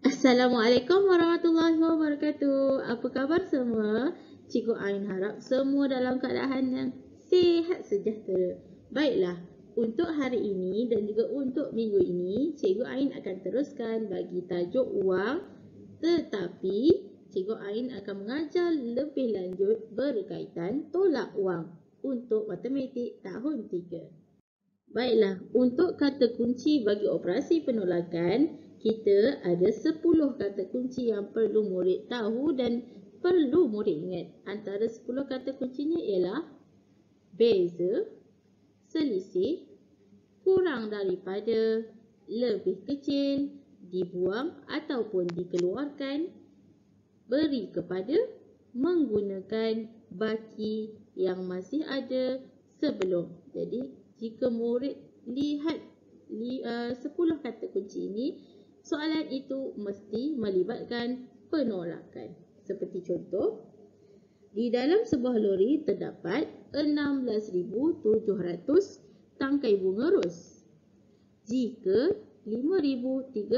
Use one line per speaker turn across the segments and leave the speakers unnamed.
Assalamualaikum warahmatullahi wabarakatuh. Apa khabar semua? Cikgu Ain harap semua dalam keadaan yang sihat sejahtera. Baiklah, untuk hari ini dan juga untuk minggu ini, Cikgu Ain akan teruskan bagi tajuk wang, tetapi Cikgu Ain akan mengajar lebih lanjut berkaitan tolak wang untuk matematik tahun 3. Baiklah, untuk kata kunci bagi operasi penolakan, kita ada 10 kata kunci yang perlu murid tahu dan perlu murid ingat. Antara 10 kata kuncinya ialah beza, selisih, kurang daripada, lebih kecil, dibuang ataupun dikeluarkan, beri kepada, menggunakan, baki yang masih ada sebelum. Jadi jika murid lihat 10 kata kunci ini, soalan itu mesti melibatkan penolakan. Seperti contoh, di dalam sebuah lori terdapat 16,700 tangkai bunga ros. Jika 5,312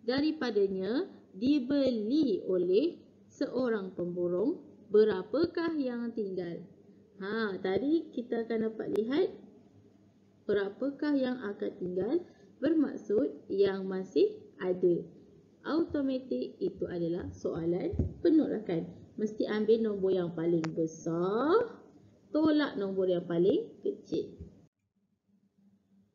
daripadanya dibeli oleh seorang pemborong, berapakah yang tinggal? Tadi kita akan dapat lihat berapakah yang akan tinggal, bermaksud yang masih ada. Automatik itu adalah soalan penolakan. Mesti ambil nombor yang paling besar, tolak nombor yang paling kecil.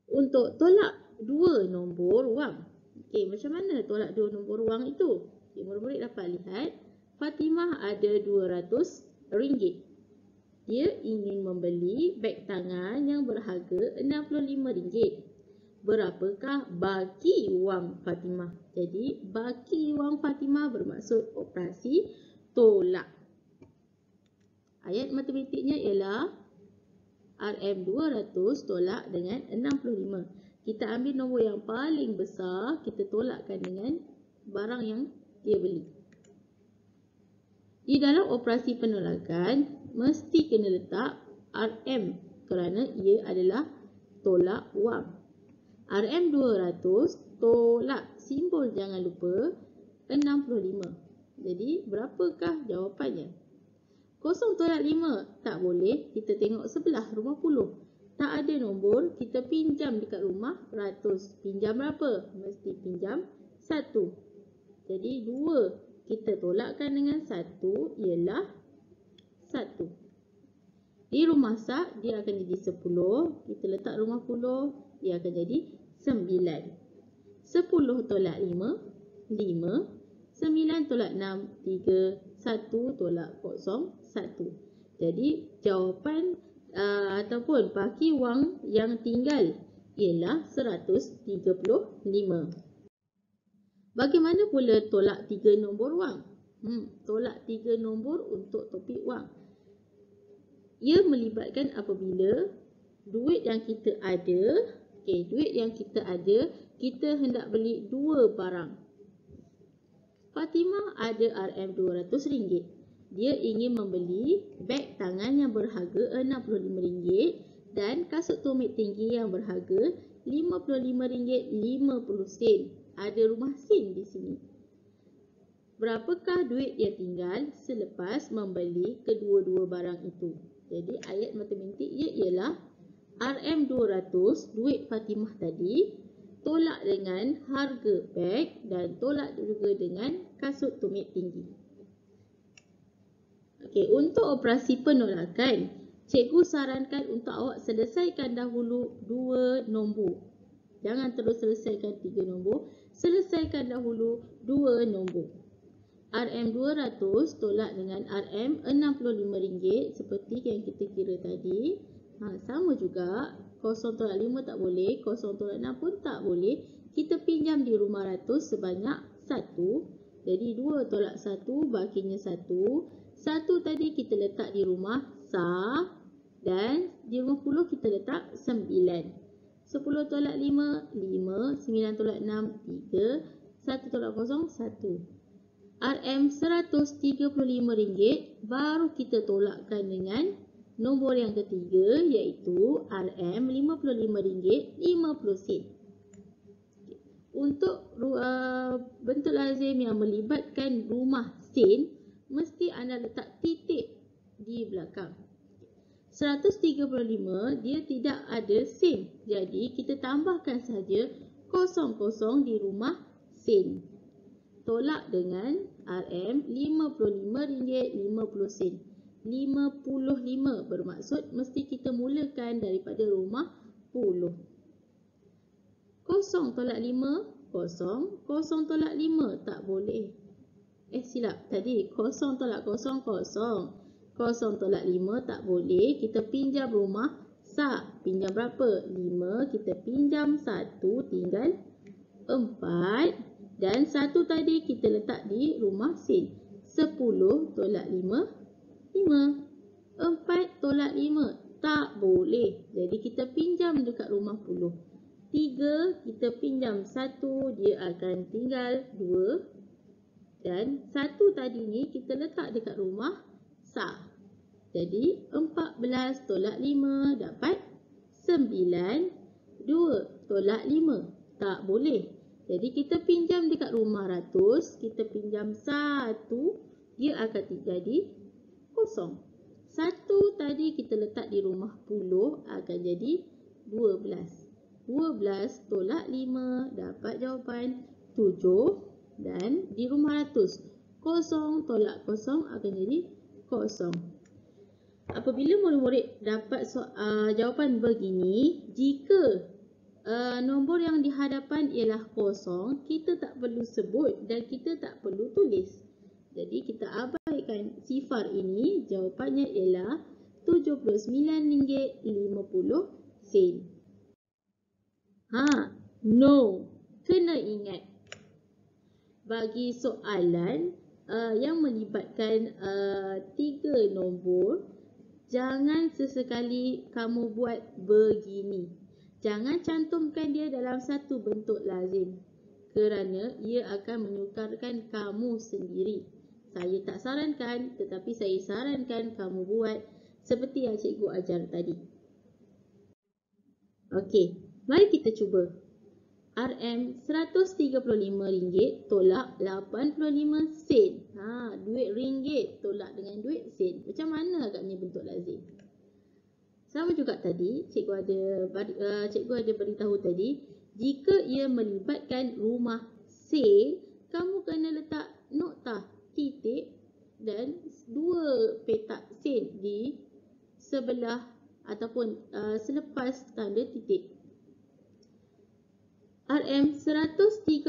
Untuk tolak 2 nombor wang. Macam mana tolak 2 nombor wang itu? Murid-murid dapat lihat, Fatimah ada RM200. Dia ingin membeli beg tangan yang berharga RM65. Berapakah baki wang Fatimah? Jadi, baki wang Fatimah bermaksud operasi tolak. Ayat matematiknya ialah RM200 tolak dengan 65. Kita ambil nombor yang paling besar, kita tolakkan dengan barang yang dia beli. Di dalam operasi penolakan, mesti kena letak RM kerana ia adalah tolak wang. RM200 tolak, simbol jangan lupa, 65. Jadi, berapakah jawapannya? 0 tolak 5, tak boleh. Kita tengok sebelah rumah puluh. Tak ada nombor, kita pinjam dekat rumah ratus. Pinjam berapa? Mesti pinjam 1. Jadi 2 kita tolakkan dengan 1 ialah 1. Di rumah sak dia akan jadi 10. Kita letak rumah puluh, dia akan jadi 9. 10 tolak 5, 5. 9 tolak 6, 3. 1 tolak 0, 1. Jadi jawapan ataupun baki wang yang tinggal ialah 135. Bagaimana pula tolak 3 nombor wang? Tolak 3 nombor untuk topik wang. Ia melibatkan apabila duit yang kita ada, kita hendak beli 2 barang. Fatimah ada RM200. Dia ingin membeli beg tangan yang berharga RM65 dan kasut tumit tinggi yang berharga RM55.50. Ada rumah sen di sini. Berapakah duit yang tinggal selepas membeli kedua-dua barang itu? Jadi ayat matematik ialah RM200, duit Fatimah tadi, tolak dengan harga beg dan tolak juga dengan kasut tumit tinggi. Untuk operasi penolakan, cikgu sarankan untuk awak selesaikan dahulu 2 nombor. Jangan terus selesaikan 3 nombor, selesaikan dahulu 2 nombor. RM200 tolak dengan RM65 seperti yang kita kira tadi. Sama juga, 0 tolak 5 tak boleh, 0 tolak 6 pun tak boleh. Kita pinjam di rumah ratus sebanyak 1. Jadi 2 tolak 1, bakinya 1. 1 tadi kita letak di rumah sah dan di rumah puluh kita letak 9. 10 tolak 5, 5. 9 tolak 6, 3. 1 tolak 0, 1. RM RM135 baru kita tolakkan dengan nombor yang ketiga iaitu RM RM55.50. Untuk bentuk lazim yang melibatkan rumah sen, mesti anda letak titik di belakang. 135 dia tidak ada sen, jadi kita tambahkan saja kosong-kosong di rumah sen. Tolak dengan RM55.50. 55 bermaksud mesti kita mulakan daripada rumah puluh. Kosong tolak 5, kosong. Kosong tolak 5, tak boleh. Silap tadi. Kosong tolak kosong, kosong. Kosong tolak 5, tak boleh. Kita pinjam rumah sak. Pinjam berapa? 5. Kita pinjam 1, tinggal 4. Dan 1 tadi kita letak di rumah sen. 10 tolak 5, 5. 4 tolak 5, tak boleh. Jadi kita pinjam dekat rumah puluh. 3 kita pinjam 1, dia akan tinggal 2. Dan 1 tadi ni kita letak dekat rumah sak. Jadi 14 tolak 5 dapat 9. 2 tolak 5, tak boleh. Jadi kita pinjam dekat rumah ratus, kita pinjam 1, dia akan jadi kosong. 1 tadi kita letak di rumah puluh akan jadi 12. 12 tolak 5 dapat jawapan 7. Dan di rumah ratus, kosong tolak kosong akan jadi kosong. Apabila murid-murid dapat jawapan begini, jika nombor yang di hadapan ialah kosong, kita tak perlu sebut dan kita tak perlu tulis. Jadi kita abaikan sifar ini, jawapannya ialah RM79.50. No. Kena ingat. Bagi soalan yang melibatkan 3 nombor, jangan sesekali kamu buat begini. Jangan cantumkan dia dalam satu bentuk lazim, kerana ia akan menyukarkan kamu sendiri. Saya tak sarankan, tetapi saya sarankan kamu buat seperti yang cikgu ajar tadi. Okey, mari kita cuba. RM135 tolak 85 sen. Duit ringgit tolak dengan duit sen. Macam mana agaknya bentuk lazim? Sama juga tadi, cikgu ada beritahu tadi, jika ia melibatkan rumah sen, kamu kena letak noktah, titik dan 2 petak sen di sebelah ataupun selepas tanda titik. RM135.00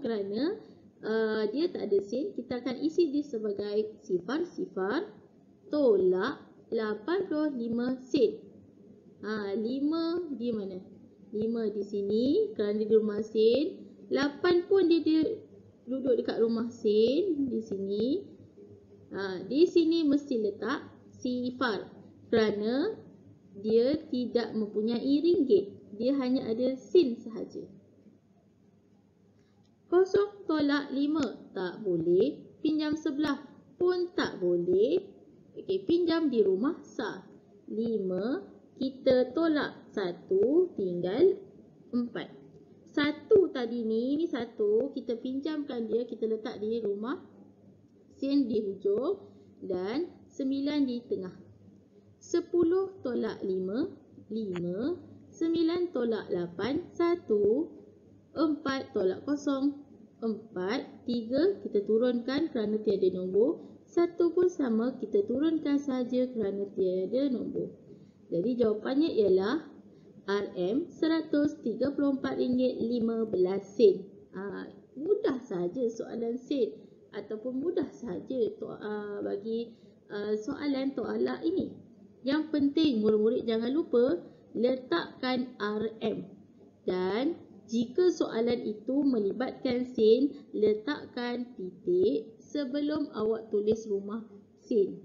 kerana dia tak ada sen, kita akan isi dia sebagai sifar-sifar tolak 85 sen. 5 di mana? 5 di sini kerana dia di rumah sen. 8 pun dia duduk dekat rumah sen di sini. Di sini mesti letak sifar kerana dia tidak mempunyai ringgit. Dia hanya ada sen sahaja. Kosong tolak 5, tak boleh. Pinjam sebelah pun tak boleh. Okey, pinjam di rumah sah. 5, kita tolak 1, tinggal 4. 1 tadi ni 1, kita pinjamkan dia, kita letak di rumah sen di hujung dan 9 di tengah. 10 tolak 5, 5. 9 tolak 8, 1. 4 tolak 0, 4. 3 kita turunkan kerana tiada nombor. 1 pun sama, kita turunkan saja kerana tiada nombor. Jadi jawapannya ialah RM134.15. Mudah saja soalan sen ataupun mudah saja bagi soalan to'alak ini. Yang penting murid-murid jangan lupa letakkan RM. Dan jika soalan itu melibatkan sen, letakkan titik sebelum awak tulis rumah sen.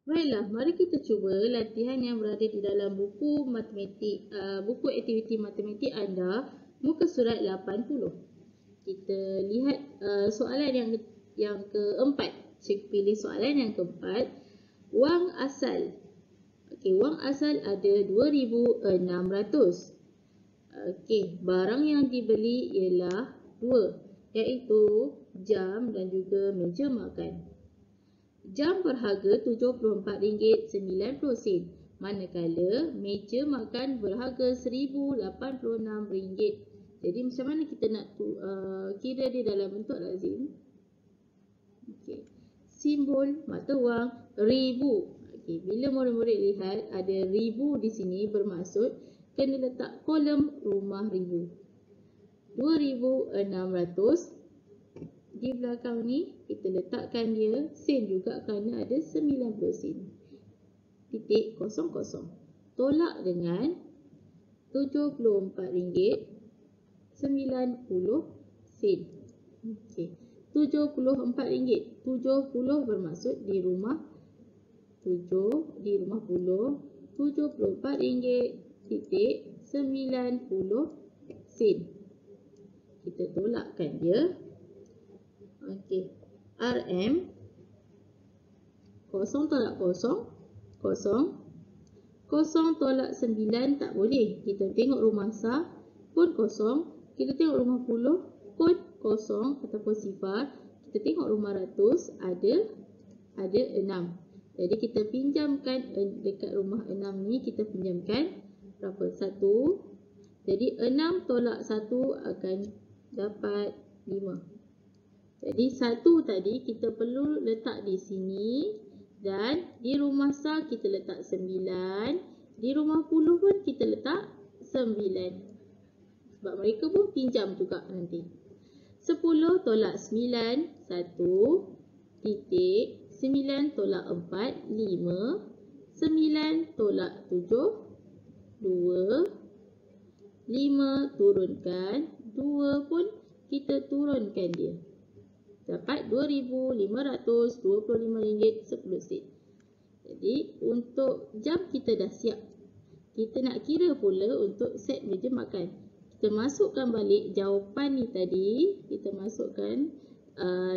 Baiklah, mari kita cuba latihan yang berada di dalam buku matematik, buku aktiviti matematik anda, muka surat 80. Kita lihat soalan yang keempat. Cikgu pilih soalan yang keempat. Wang asal. Okey, wang asal ada 2,600. Okey, barang yang dibeli ialah 2, iaitu jam dan juga meja makan. Jam berharga RM74.90, manakala meja makan berharga RM1,086. Jadi macam mana kita nak kira dia dalam bentuk lazim? Okey. Simbol mata wang ribu. Okey, bila murid-murid lihat ada ribu di sini, bermaksud kena letak kolom rumah ribu. 2,600 di belakang ni kita letakkan dia sen juga kerana ada 90 sen. Titik kosong kosong. Tolak dengan RM74.90. Okey. RM74. 70 bermaksud di rumah 7, di rumah puluh. RM74.90. Kita tolakkan dia. Okey. RM kosong tolak kosong, kosong. Kosong tolak 9 tak boleh. Kita tengok rumah sah pun kosong. Kita tengok rumah puluh pun kosong ataupun sifar. Kita tengok rumah ratus ada 6. Jadi kita pinjamkan dekat rumah 6 ni, kita pinjamkan berapa? 1. Jadi 6 tolak 1 akan dapat 5. Jadi 1 tadi kita perlu letak di sini, dan di rumah sah kita letak 9. Di rumah puluh pun kita letak 9. Sebab mereka pun pinjam juga nanti. 10 tolak 9, 1. Titik. 9 tolak 4, 5. 9 tolak 7, 2. 5 turunkan 2 pun kita turunkan dia. Dapat RM2,525.10. Jadi untuk jam kita dah siap. Kita nak kira pula untuk set meja makan. Kita masukkan balik jawapan ni tadi. Kita masukkan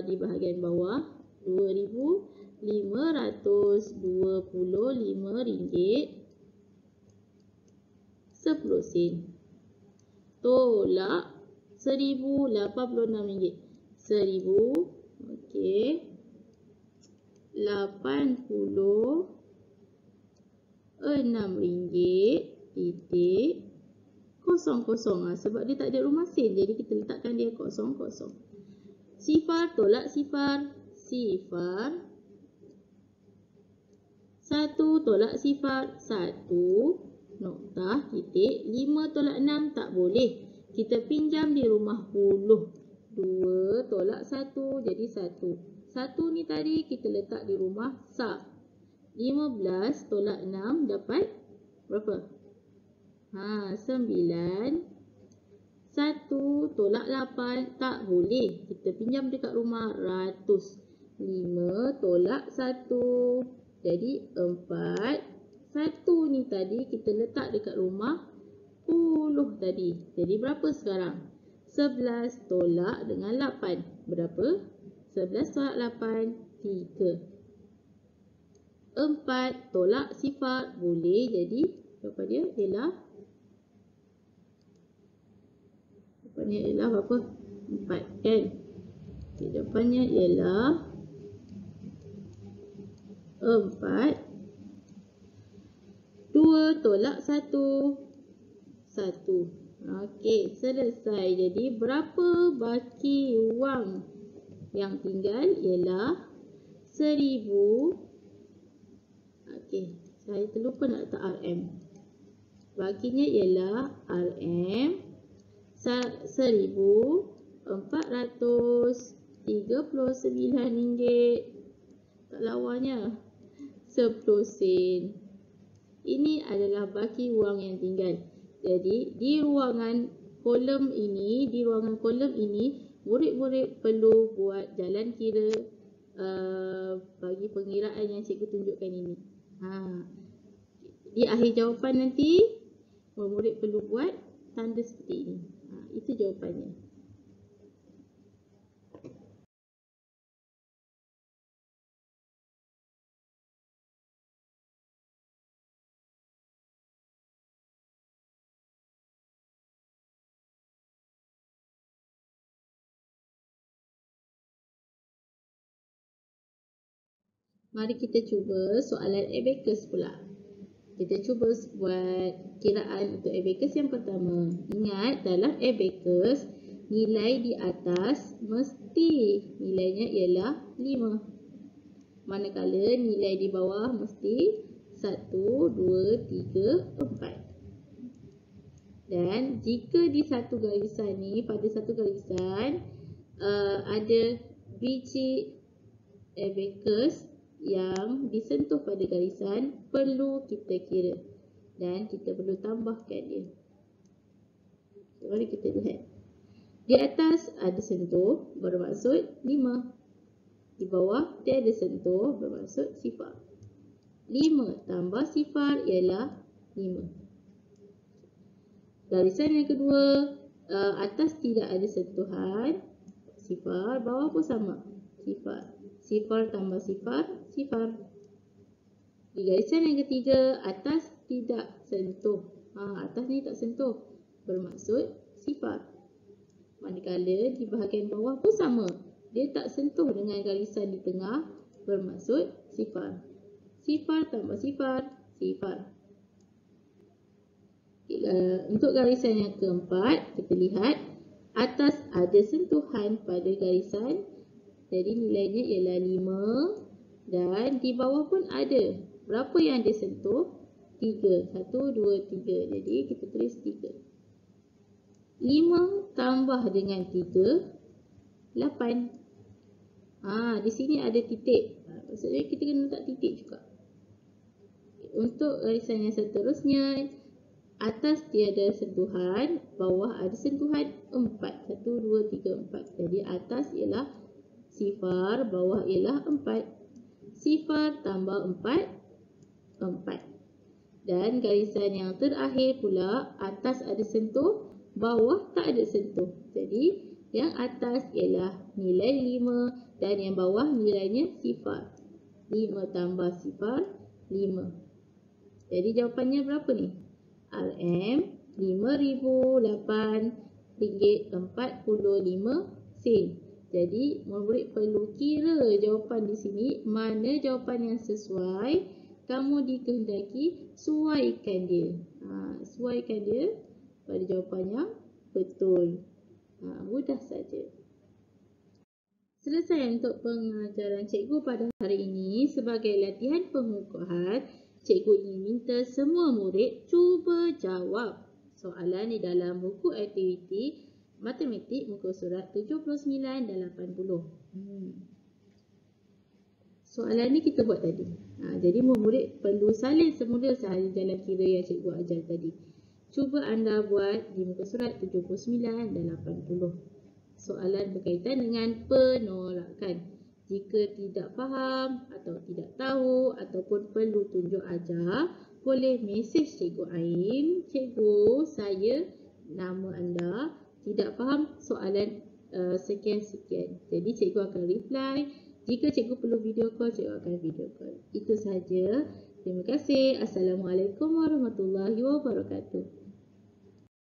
di bahagian bawah. RM2,525.10. Tolak RM1,086. 1,000. Okey. 86 ringgit titik kosong kosong. Sebab dia tak ada rumah sen, jadi kita letakkan dia kosong kosong. Sifar tolak sifar. Sifar. 1 tolak sifar. 1. Noktah titik. 5 tolak 6 tak boleh. Kita pinjam di rumah puluh. 2 tolak 1 jadi 1. 1 ni tadi kita letak di rumah sah. 15 tolak 6 dapat berapa? 9. 1 tolak 8 tak boleh. Kita pinjam dekat rumah ratus. 5 tolak 1 jadi 4. 1 ni tadi kita letak dekat rumah puluh tadi. Jadi berapa sekarang? 11 tolak dengan 8. Berapa? 11 tolak 8, 3. 4 tolak sifar. Boleh, jadi jawapan dia ialah berapa? 4 kan? Okay, jawapannya ialah 4. 2 tolak 1, 1. Okey, selesai. Jadi berapa baki wang yang tinggal ialah 1,000. Okey, saya terlupa nak letak RM. Bakinya ialah RM RM1,439. Tak lawanya 10 sen. Ini adalah baki wang yang tinggal. Jadi di ruangan kolom ini, murid-murid perlu buat jalan kira bagi pengiraan yang cikgu tunjukkan ini. Di akhir jawapan nanti, murid perlu buat tanda seperti ini. Itu jawapannya. Mari kita cuba soalan abacus pula. Kita cuba buat kiraan untuk abacus yang pertama. Ingat, dalam abacus, nilai di atas mesti nilainya ialah 5. Manakala nilai di bawah mesti 1, 2, 3, 4. Dan jika di satu garisan ni, pada satu garisan ada biji abacus yang disentuh pada garisan, perlu kita kira dan kita perlu tambahkan dia. Mari kita lihat. Di atas ada sentuh, bermaksud 5. Di bawah tiada sentuh, bermaksud 0. 5 tambah 0 ialah 5. Garisan yang kedua, atas tidak ada sentuhan, 0, bawah pun sama, 0. 0 tambah 0, 0. Di garisan yang ketiga, atas tidak sentuh. Atas ni tak sentuh, bermaksud 0. Manakala di bahagian bawah pun sama, dia tak sentuh dengan garisan di tengah, bermaksud 0. 0 tambah 0, 0. Untuk garisan yang keempat, kita lihat atas ada sentuhan pada garisan, jadi nilainya ialah 5. Dan di bawah pun ada. Berapa yang dia sentuh? 3. 1, 2, 3. Jadi kita tulis 3. 5 tambah dengan 3, 8. Di sini ada titik. Maksudnya kita kena letak titik juga. Untuk garisan yang seterusnya, atas tiada sentuhan, bawah ada sentuhan 4. 1, 2, 3, 4. Jadi atas ialah 0, bawah ialah 4. 0 tambah 4, 4. Dan garisan yang terakhir pula, atas ada sentuh, bawah tak ada sentuh. Jadi yang atas ialah nilai 5 dan yang bawah nilainya 0. 5 tambah 0, 5. Jadi jawapannya berapa ni? RM RM5,008.45. Jadi murid perlu kira jawapan di sini, mana jawapan yang sesuai. Kamu dikehendaki sesuaikan dia. Sesuaikan dia pada jawapan yang betul. Mudah saja. Selesai untuk pengajaran cikgu pada hari ini. Sebagai latihan pengukuhan, cikgu ingin minta semua murid cuba jawab soalan di dalam buku aktiviti matematik muka surat 79 dan 80. Soalan ni kita buat tadi. Jadi murid perlu salin semula sahaja jalan kira yang cikgu ajar tadi. Cuba anda buat di muka surat 79 dan 80. Soalan berkaitan dengan penolakan. Jika tidak faham atau tidak tahu ataupun perlu tunjuk ajar, boleh mesej Cikgu Ain. Cikgu, saya, nama anda, tidak faham soalan sekian-sekian. Jadi cikgu akan reply. Jika cikgu perlu video call, cikgu akan video call. Itu sahaja. Terima kasih. Assalamualaikum warahmatullahi wabarakatuh.